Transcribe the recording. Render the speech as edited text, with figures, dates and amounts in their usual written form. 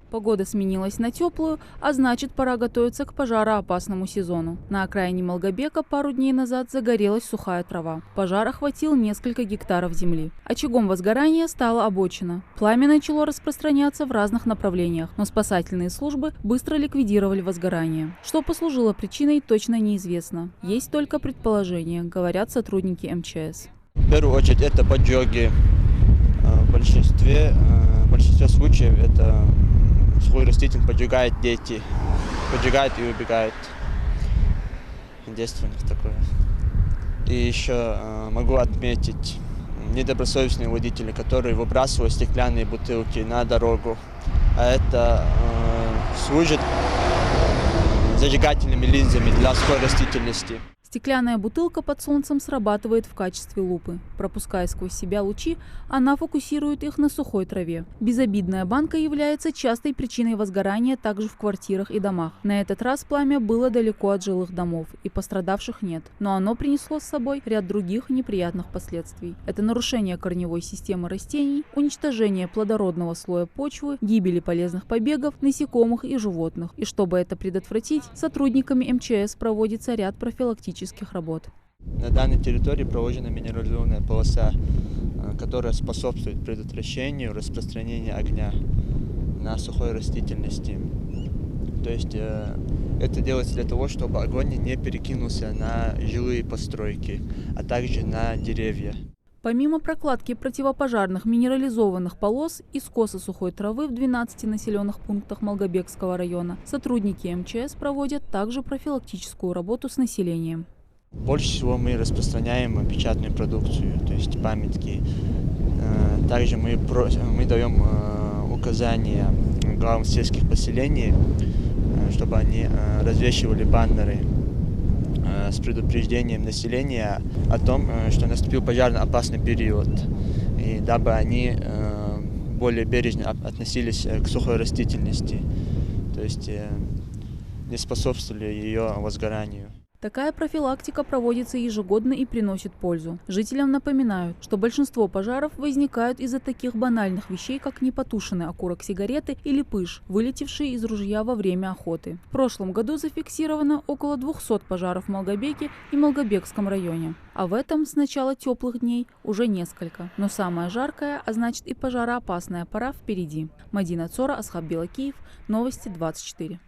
Погода сменилась на теплую, а значит, пора готовиться к пожароопасному сезону. На окраине Малгобека пару дней назад загорелась сухая трава. Пожар охватил несколько гектаров земли. Очагом возгорания стала обочина. Пламя начало распространяться в разных направлениях, но спасательные службы быстро ликвидировали возгорание. Что послужило причиной, точно неизвестно. Есть только предположения, говорят сотрудники МЧС. В первую очередь это поджоги. В большинстве случаев это сухую растительность поджигает дети, поджигает и убегает. Действенность такое. И еще могу отметить недобросовестные водители, которые выбрасывают стеклянные бутылки на дорогу. А это служит зажигательными линзами для сухой растительности. Стеклянная бутылка под солнцем срабатывает в качестве лупы. Пропуская сквозь себя лучи, она фокусирует их на сухой траве. Безобидная банка является частой причиной возгорания также в квартирах и домах. На этот раз пламя было далеко от жилых домов, и пострадавших нет. Но оно принесло с собой ряд других неприятных последствий. Это нарушение корневой системы растений, уничтожение плодородного слоя почвы, гибели полезных побегов, насекомых и животных. И чтобы это предотвратить, сотрудниками МЧС проводится ряд профилактических работ. На данной территории проложена минерализованная полоса, которая способствует предотвращению распространения огня на сухой растительности. То есть это делается для того, чтобы огонь не перекинулся на жилые постройки, а также на деревья. Помимо прокладки противопожарных минерализованных полос и скоса сухой травы в 12 населенных пунктах Малгобекского района, сотрудники МЧС проводят также профилактическую работу с населением. Больше всего мы распространяем печатную продукцию, то есть памятки. Также мы даем указания главам сельских поселений, чтобы они развешивали баннеры с предупреждением населения о том, что наступил пожароопасный период, и дабы они более бережно относились к сухой растительности, то есть не способствовали ее возгоранию. Такая профилактика проводится ежегодно и приносит пользу. Жителям напоминают, что большинство пожаров возникают из-за таких банальных вещей, как непотушенный окурок сигареты или пыш, вылетевший из ружья во время охоты. В прошлом году зафиксировано около 200 пожаров в Малгобеке и Малгобекском районе. А в этом с начала теплых дней уже несколько. Но самая жаркая, а значит и пожароопасная пора впереди. Мадина Цора, Асхаб Белакиев, Новости 24.